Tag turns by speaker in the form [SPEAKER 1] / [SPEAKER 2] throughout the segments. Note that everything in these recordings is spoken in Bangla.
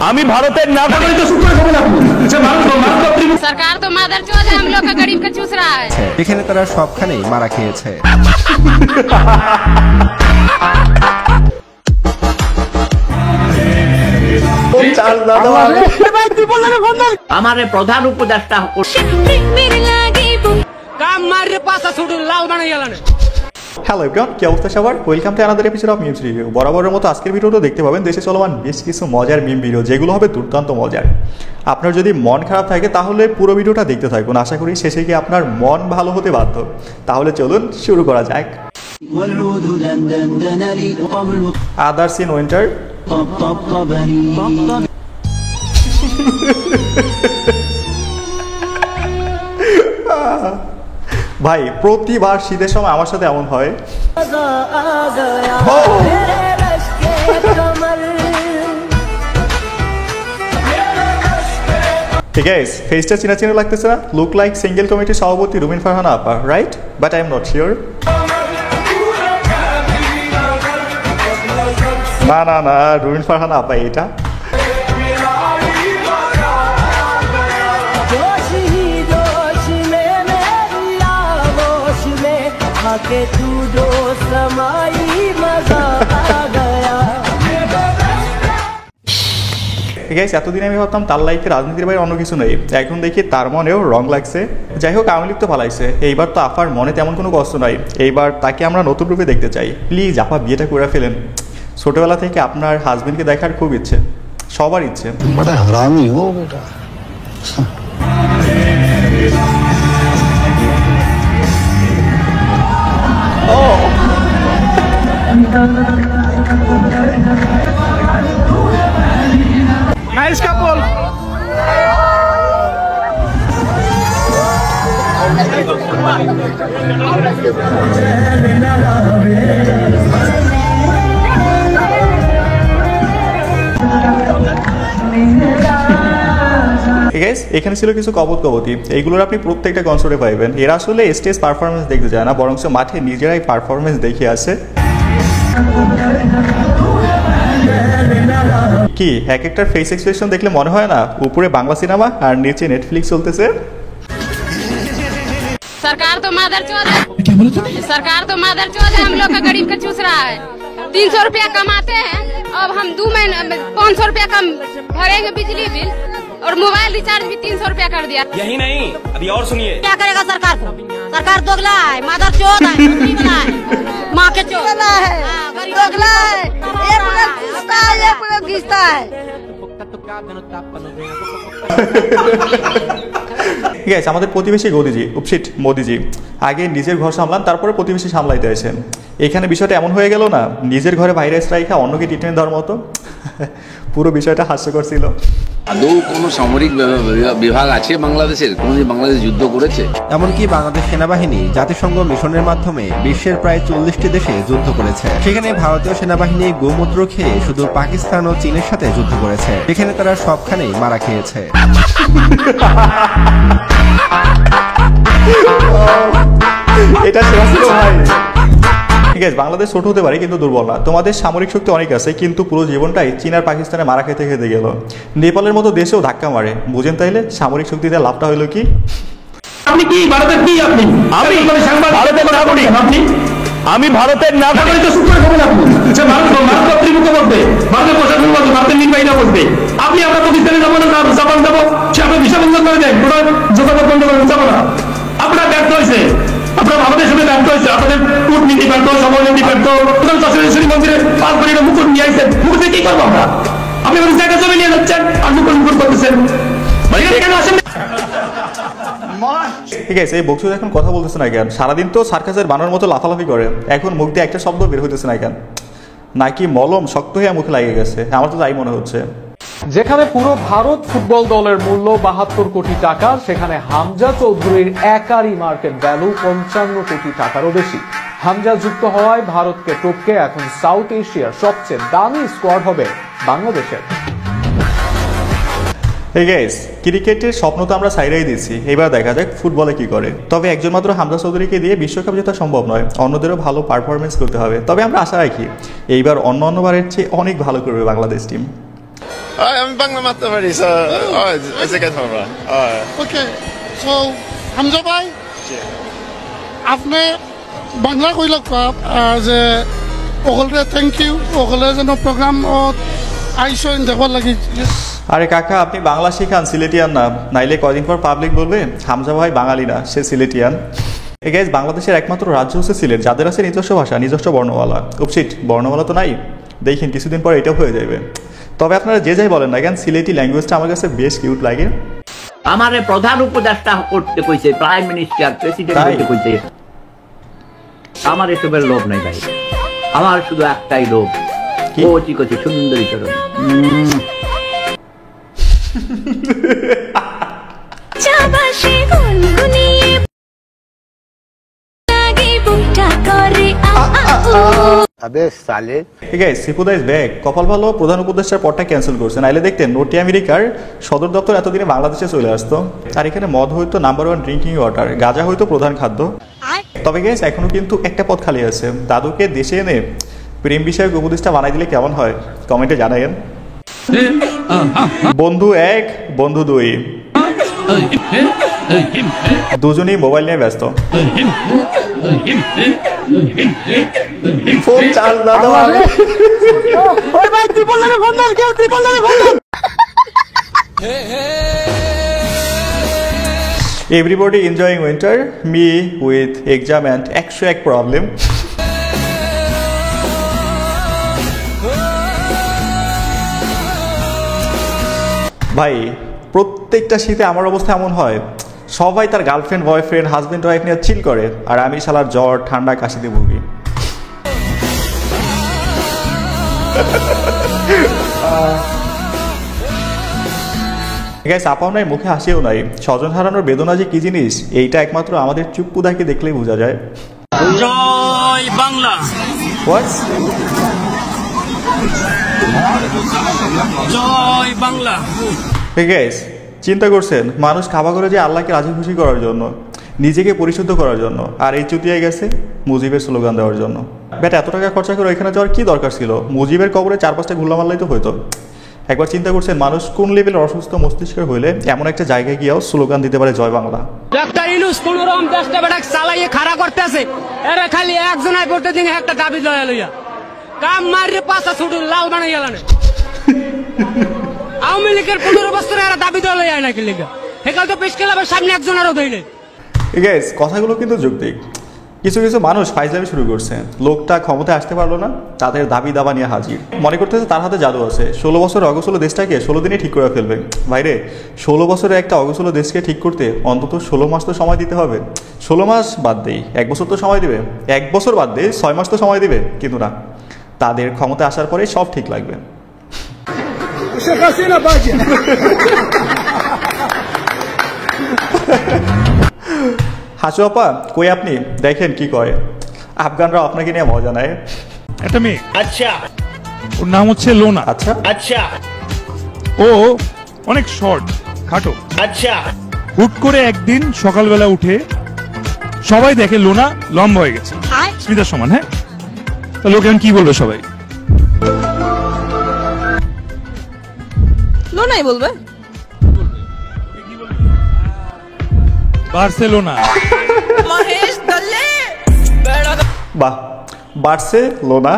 [SPEAKER 1] আমি ভারতের নাগরিক।
[SPEAKER 2] सरकार तो मादरचोद है, हम लोग का गरीब का चूस रहा है।
[SPEAKER 3] এখানে তারা সবখানেই মারা খেয়েছে।
[SPEAKER 4] আমার প্রধান উপদেষ্টা
[SPEAKER 5] হ্যালো এভরিওয়ান, কি অবস্থা সবার? Welcome to another episode of memes review. বরাবরের মতো আজকের ভিডিওটা দেখতে পাবেন দেশে চলমান বেশ কিছু মজার মিম ভিডিও, যেগুলো হবে দুর্দান্ত মজার। আপনার যদি মন খারাপ থাকে তাহলে পুরো ভিডিওটা দেখতে থাকুন, আশা করি শেষে গিয়ে আপনার মন ভালো হতে বাধ্য। তাহলে চলুন শুরু করা যাক। Others in winter. ভাই প্রতিবার শীতের সময় আমার সাথে এমন হয়। ফেসটা চিনা চিনা লাগতেছে না? লুক লাইক সিঙ্গেল কমিটির সভাপতি রুমিন ফারহানা আপা, right? But I am not sure. না না না, রুমিন ফারহানা আপা এটা। এতদিন আমি ভাবতাম তার লাইফে রাজনীতির বাইরে অন্য কিছু নেই, এখন দেখি তার মনেও রং লাগছে। যাই হোক, আওয়ামী লীগ তো পালাইছে, এইবার তো আপার মনে তেমন কোনো কষ্ট নাই। এইবার তাকে আমরা নতুন রূপে দেখতে চাই। প্লিজ আপা বিয়েটা করে ফেলেন। ছোটবেলা থেকে আপনার হাজবেন্ডকে দেখার খুব ইচ্ছে, সবার ইচ্ছে।
[SPEAKER 1] Nice couple.
[SPEAKER 5] এখানে ছিল কিছু কবতি, এইগুলোর আপনি প্রত্যেকটা কনসার্টে পাইবেন। এরা আসলে স্টেজ পারফরমেন্স দেখতে যায় না, বরং মাঠে নিজেরাই পারফরমেন্স দেখে আসে। কি এক একটার ফেস এক্সপ্রেশন দেখলে মনে হয় না উপরে বাংলা সিনেমা আর নিচে নেটফ্লিক্স চলতেছে।
[SPEAKER 2] सरकार तो मादरचोद है, सरकार तो मादरचोद है, हम लोग का गरीब का चूस रहा है। 300 रुपया कमाते हैं, अब हम 2 महीने 500 रुपया कम भरेंगे बिजली बिल, और मोबाइल रिचार्ज भी 300 रुपया कर दिया।
[SPEAKER 1] यही नहीं, अभी और सुनिए।
[SPEAKER 6] क्या करेगा सरकार को? सरकार दोगला है, मादरचोद है, माँ के चोद है, दोगला है, ये पूरा घिसता है, ये पूरा घिसता है।
[SPEAKER 5] ঠিক আছে, আমাদের প্রতিবেশী মোদিজি আগে নিজের ঘর সামলান, তারপরে প্রতিবেশী সামলাইতে আসেন। এখানে বিষয়টা এমন হয়ে গেল না, নিজের ঘরে ভাইরাস রাইখা অন্যকে ট্রিটমেন্ট দেওয়ার মতো। পুরো বিষয়টা হাস্যকর ছিল।
[SPEAKER 7] আদৌ কোনো সামরিক বিভাগ আছে বাংলাদেশের? কোনোদিন বাংলাদেশ যুদ্ধ করেছে?
[SPEAKER 3] এমনকি বাংলাদেশ সেনাবাহিনী জাতিসংঘ মিশনের মাধ্যমে বিশ্বের প্রায় 40টি দেশে যুদ্ধ করেছে। সেখানে ভারতীয় সেনাবাহিনী গোমূত্র খেয়ে শুধু পাকিস্তান ও চীনের সাথে যুদ্ধ করেছে। সেখানে তারা সবখানেই মারা খেয়েছে।
[SPEAKER 5] এটা ভাই। ঠিক আছে, বাংলাদেশ ছোট হতে পারে কিন্তু দুর্বল না। তোমাদের সামরিক শক্তি অনেক আছে, কিন্তু পুরো জীবনটাই চীন আর পাকিস্তানে মারা খেতে খেতে গেল। নেপালের মতো দেশেও ধাক্কা মারে, বুঝেন তাইলে সামরিক শক্তিতে লাভটা হইলো কি?
[SPEAKER 1] আপনি কি ভারতের কি? আপনি আমি ভারতের নাগরিক। আমি ভারতের নাগরিক। তো সুপ্রিম খবর আপনি যে ভারত কর্তৃপক্ষ বলতে, ভারতের প্রশাসন বলতে, ভারতের নির্বাহীরা বলতে, আপনি আমরা পাকিস্তানে যাবো না, জাপান যাবো, সে আপনার ভিসা বন্ধ করে দেন, টোটাল যোগাযোগ বন্ধ করে যাবো না। আপনার ব্যর্থ হয়েছে, আপনার আমাদের সাথে ব্যর্থ হয়েছে, আপনাদের কূটনীতি ব্যর্থ, সমরনীতি ব্যর্থ। মন্দিরে 5 কোটি মুকুট নিয়ে আসছেন, মুকুটে কি করবো আমরা? আপনি আমাদের জায়গা জমি নিয়ে যাচ্ছেন আর মুকুট করতেছেন। এখানে আসেন।
[SPEAKER 5] ঠিক আছে, এই বক্সুদ এখন কথা বলতেছে না কেন? সারাদিন তো সার্কাসের বানর মতো লাফালাফি করে, এখন মুখ দিয়ে একটা শব্দ বের হইতেছে না কেন? নাকি মলম শক্ত হয়ে মুখে লাগিয়ে গেছে? আমার তো তাই মনে হচ্ছে।
[SPEAKER 8] যেখানে পুরো ভারত ফুটবল দলের মূল্য 72 কোটি টাকা, সেখানে হামজা চৌধুরীর একারই মার্কেট ভ্যালু 55 কোটি টাকারও বেশি। হামজা যুক্ত হওয়ায় ভারতকে টপকে এখন সাউথ এশিয়ার সবচেয়ে দামি স্কোয়াড হবে বাংলাদেশের।
[SPEAKER 5] ক্রিকেটের স্বপ্ন তো আমরা সাইডাই দিচ্ছি, এবার দেখা যাক ফুটবলে কি করে। তবে একজন মাত্র হামজা চৌধুরীকে দিয়ে বিশ্বকাপ জেতা সম্ভব নয়, অন্যদেরও ভালো পারফরমেন্স করতে হবে। তবে আমরা আশা রাখি এইবার অন্যবারের চেয়ে অনেক ভালো করবে বাংলাদেশ টিম।
[SPEAKER 9] আমি বাংলা মারতে পারি
[SPEAKER 10] ওকে সো হামজা ভাই আপনি বাংলা কইলক যে ওগুলো থ্যাংক ইউ ওগুলো যেন প্রোগ্রাম আইসো দেখবার লাগি।
[SPEAKER 5] আরে কাকা আপনি বাংলা শিখান, সিলেটিয়ান না, নাইলে কয়দিন পর পাবলিক বলবে হামজা ভাই বাঙালি না, সে সিলেটিয়ান। গাইস, বাংলাদেশের একমাত্র রাজ্য হচ্ছে সিলেট, যাদের আছে নিজস্ব ভাষা, নিজস্ব বর্ণমালা। উপসিট বর্ণমালা তো নাই, দেখেন কিছুদিন পর এটাও হয়ে যাবে। তবে আপনারা যে যাই বলেন না কেন, সিলেটি ল্যাঙ্গুয়েজটা আমার কাছে বেশ কিউট লাগে।
[SPEAKER 4] আমারে প্রধান উপদেষ্টা করতে কইছে, প্রাইম মিনিস্টার, প্রেসিডেন্ট করতে কইছে। আমার এসবের লোভ নাই ভাই, আমার শুধু একটাই লোভ, কচি কচি সুন্দরী চরণ।
[SPEAKER 5] কপাল ভালো প্রধান উপদেষ্টার পদটা ক্যান্সেল করছে, নাইলে দেখতেন নটি আমেরিকার সদর দপ্তর এতদিনে বাংলাদেশে চলে আসতো। আর এখানে মদ হইতো নাম্বার 1 ড্রিঙ্কিং ওয়াটার, গাঁজা হইতো প্রধান খাদ্য। তবে গাইস, এখনো কিন্তু একটা পদ খালি আছে, দাদুকে দেশে এনে প্রেম বিষয়ক উপদেষ্টা বানাই দিলে কেমন হয় কমেন্টে জানাইন। বন্ধু 1 বন্ধু 2 দুজনেই মোবাইল নিয়ে ব্যস্ত। ফোন চার্জ না দেওয়া। Everybody enjoying winter, me with exam and 101 problem. ভাই প্রত্যেকটা শীতে আমার অবস্থা এমন হয়, সবাই তার গার্লফ্রেন্ড বয়ফ্রেন্ড হাজবেন্ড ওয়াইফ নিয়ে চিল করে, আর আমি শালার জ্বর ঠান্ডা কাশিতে ভুগি। গাইস, আপাও নাই মুখে হাসিও নাই, স্বজন হারানোর বেদনা যে কি জিনিস এইটা একমাত্র আমাদের চুপ্পুদাকে দেখলেই বোঝা যায়।
[SPEAKER 1] জয় বাংলা। জয় বাংলা।
[SPEAKER 5] গাইস, চিন্তা করছেন মানুষ খাওয়া করে যে আল্লাহকে রাজি খুশি করার জন্য, নিজেকে পরিশুদ্ধ করার জন্য, আর এই চুতিয়ায় গেছে মুজিবের স্লোগান দেওয়ার জন্য। বেটা এত টাকা খরচা করে এখানে যাওয়ার কি দরকার ছিল? মুজিবের কবরে 4-5টা ঘুরলা মারলেই তো হইতো। একবার চিন্তা করছেন মানুষ কোন লেভেলের অসুস্থ মস্তিষ্কের হইলে এমন একটা জায়গায় গিয়েও স্লোগান দিতে পারে জয় বাংলা।
[SPEAKER 1] ডাক্তার ইউনূস কোন রকম দেশটা বেটা চালাইয়ে খাড়া করতেছে, এরা খালি একজনাই পড়তে দিন একটা দাবি লয়া লইয়া কাম মারিয়ে পাঁচটা ছুটু লাল বানাই গেল না। আওয়ামী লীগের 15 বছরে এরা দাবি দেওয়া লইয়া নাকি লিগা হেকাল তো পেশ ক্লাবের সামনে একজনেরও দেয় নাই।
[SPEAKER 5] গাইস, কথাগুলো কিন্তু যৌক্তিক। কিছু কিছু মানুষ ফাইজলামি শুরু করছে, লোকটা ক্ষমতায় আসতে পারলো না, তাদের দাবি দাবা নিয়ে হাজির, মনে করতেছে তার হাতে জাদু আছে, 16 বছর অগোছল দেশটাকে 16 দিনে ঠিক করে ফেলবে। ভাইরে 16 বছরে একটা অগোছল দেশকে ঠিক করতে অন্তত 16 মাস তো সময় দিতে হবে। 16 মাস বাদ দেই, 1 বছর তো সময় দিবে, 1 বছর বাদ দেই 6 মাস তো সময় দিবে, কিন্তু না, তাদের ক্ষমতায় আসার পরে সব ঠিক লাগবে। হাসু আপা কই আপনি, দেখেন কি কয়, আফগানরা আপনাকে নিয়ে মজা নেয়।
[SPEAKER 11] একটা মেয়ে,
[SPEAKER 4] আচ্ছা,
[SPEAKER 11] ওর নাম হচ্ছে লোনা।
[SPEAKER 5] আচ্ছা
[SPEAKER 4] আচ্ছা,
[SPEAKER 11] ও অনেক শর্ট খাটো।
[SPEAKER 4] আচ্ছা,
[SPEAKER 11] হুট করে একদিন সকালবেলা উঠে সবাই দেখে লোনা লম্বা হয়ে গেছে, স্মিতার সমান। হ্যাঁ, তো লোক এখন কি বলবে? সবাই
[SPEAKER 6] লোনাই বলবে।
[SPEAKER 11] বার্সেলোনা।
[SPEAKER 5] বাহ, বার্সেলোনা।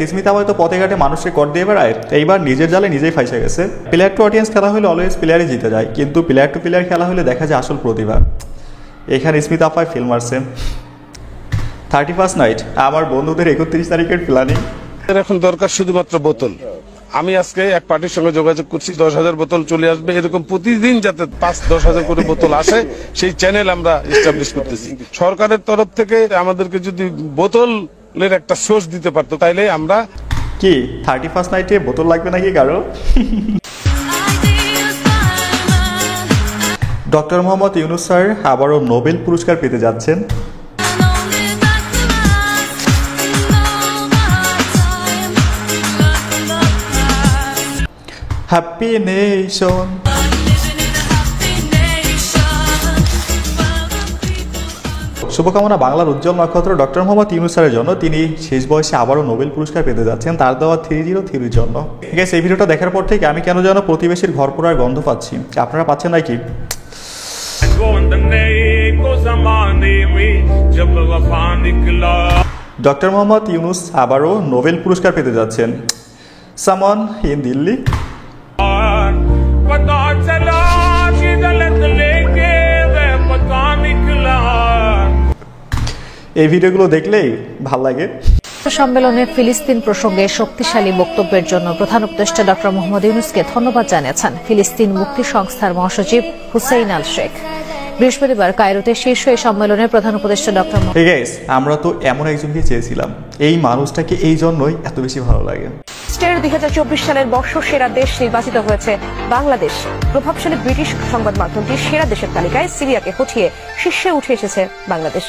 [SPEAKER 5] স্মিতা হয়তো পথে ঘাটে মানুষের কর দিয়ে বেড়ায়, এইবার নিজের জালে নিজেই ফাইসে গেছে। প্লেয়ার টু অডিয়েন্স খেলা হলে অলওয়েজ প্লেয়ারই জিতে যায়, কিন্তু প্লেয়ার টু প্লেয়ার খেলা হলে দেখা যায় আসল প্রতিভা। এখানে স্মিতা আপায় ফিল্ম মারছে। 31st নাইট, আমার বন্ধুদের 31 তারিখের প্ল্যানিং।
[SPEAKER 12] এখন দরকার শুধুমাত্র বোতল। আমি আজকে এক পার্টির সঙ্গে যোগাযোগ করছি, 10,000 বোতল চলে আসবে, এরকম প্রতিদিন যাতে 5-10,000 করে বোতল আসে সেই চ্যানেল আমরা এস্টাবলিশ করতেছি। সরকারের তরফ থেকে আমাদেরকে যদি বোতলের একটা সোর্স দিতে পারতো তাইলে আমরা।
[SPEAKER 5] কি 31st নাইটে বোতল লাগবে নাকি কারো? ডক্টর মোহাম্মদ ইউনূস স্যার আবারও নোবেল পুরস্কার পেতে যাচ্ছেন। Happy nation. শুভকামনা বাংলার উজ্জ্বল নক্ষত্র ডক্টর মোহাম্মদ ইউনূস স্যারের জন্য। তিনি শেষ বয়সে আবারও নোবেল পুরস্কার পেতে যাচ্ছেন তার দেওয়া 303 জন্য। ঠিক আছে, এই ভিডিওটা দেখার পর থেকে আমি কেন যেন প্রতিবেশীর ঘর পোড়ার গন্ধ পাচ্ছি। আপনারা পাচ্ছেন নাকি? ডক্টর মোহাম্মদ ইউনূস আবারও নোবেল পুরস্কার পেতে যাচ্ছেন। Someone in Delhi. এই ভিডিওগুলো দেখলেই ভাল লাগে।
[SPEAKER 9] সম্মেলনে ফিলিস্তিন প্রসঙ্গে শক্তিশালী বক্তব্যের জন্য প্রধান উপদেষ্টা ডক্টর মোহাম্মদ ইউনূসকে ধন্যবাদ জানিয়েছেন ফিলিস্তিন মুক্তি সংস্থার মহাসচিব হুসেইন আল শেখ। বৃহস্পতিবার কায়রোতে শীর্ষ এই সম্মেলনে প্রধান উপদেষ্টা ডক্টর
[SPEAKER 5] আমরা তো এমন একজনকে চেয়েছিলাম, এই মানুষটাকে এই জন্যই এত বেশি ভালো লাগে।
[SPEAKER 9] 2024 সালের বর্ষসেরা দেশ নির্বাচিত হয়েছে বাংলাদেশ। প্রভাবশালী ব্রিটিশ সংবাদ মাধ্যমটির সেরা দেশের তালিকায় সিরিয়াকে হটিয়ে শীর্ষে উঠে এসেছে বাংলাদেশ।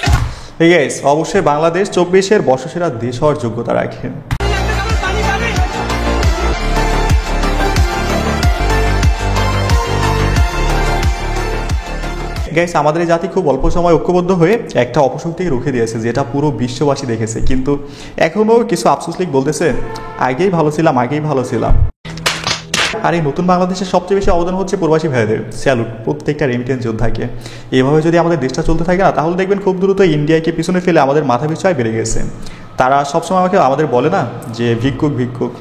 [SPEAKER 5] অবশ্যই বাংলাদেশ 24-এর বর্ষসেরা দেশ হওয়ার যোগ্যতা রাখে। আমাদের এই জাতি খুব অল্প সময় ঐক্যবদ্ধ হয়ে একটা অপশক্তিকে রুখে দিয়েছে, যেটা পুরো বিশ্ববাসী দেখেছে। কিন্তু এখনো কিছু আফসোস লিগ বলতেছে আগেই ভালো ছিলাম। আর এই নতুন বাংলাদেশের সবচেয়ে বেশি অবদান হচ্ছে প্রবাসী ভাইদের। স্যালুট প্রত্যেকটা রেমিটেন্স যোদ্ধাকে। এভাবে যদি আমাদের দেশটা চলতে থাকে না, তাহলে দেখবেন খুব দ্রুত ইন্ডিয়াকে পিছনে ফেলে আমাদের মাথা পিছু বেড়ে গেছে। তারা সবসময় আমাদের বলে না যে ভিক্ষুক,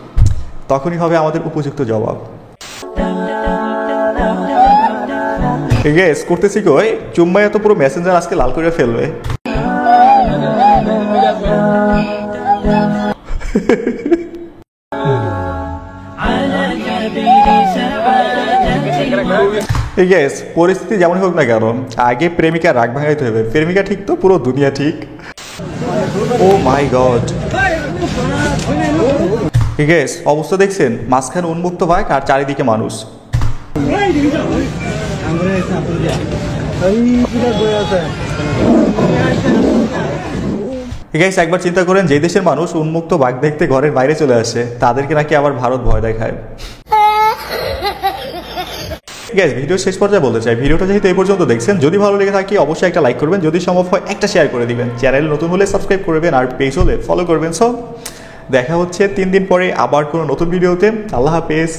[SPEAKER 5] তখনই হবে আমাদের উপযুক্ত জবাব। করতেছি কই চুম্বাইয়া তো পুরো মেসেঞ্জার আজকে লাল করে ফেলবে। পরিস্থিতি যেমন হোক না কেন, আগে প্রেমিকা রাগ ভাঙাইতে হবে। প্রেমিকা ঠিক তো পুরো দুনিয়া ঠিক। ও মাই গড, অবস্থা দেখছেন? মাঝখানে উন্মুক্ত বাইক আর চারিদিকে মানুষ। একবার চিন্তা করেন, যে দেশের মানুষ উন্মুক্ত বাঘ দেখতে ঘরের বাইরে চলে আসে, তাদেরকে নাকি আবার ভারত ভয় দেখায়। ভিডিও শেষ পর্যায়ে বলতে চাই, ভিডিওটা যেহেতু এই পর্যন্ত দেখছেন, যদি ভালো লেগে থাকে অবশ্যই একটা লাইক করবেন, যদি সম্ভব হয় একটা শেয়ার করে দিবেন, চ্যানেল নতুন হলে সাবস্ক্রাইব করবেন, আর পেজ হলে ফলো করবেন। সো দেখা হচ্ছে 3 দিন পরে আবার কোনো নতুন ভিডিওতে। আল্লাহ হাফেজ।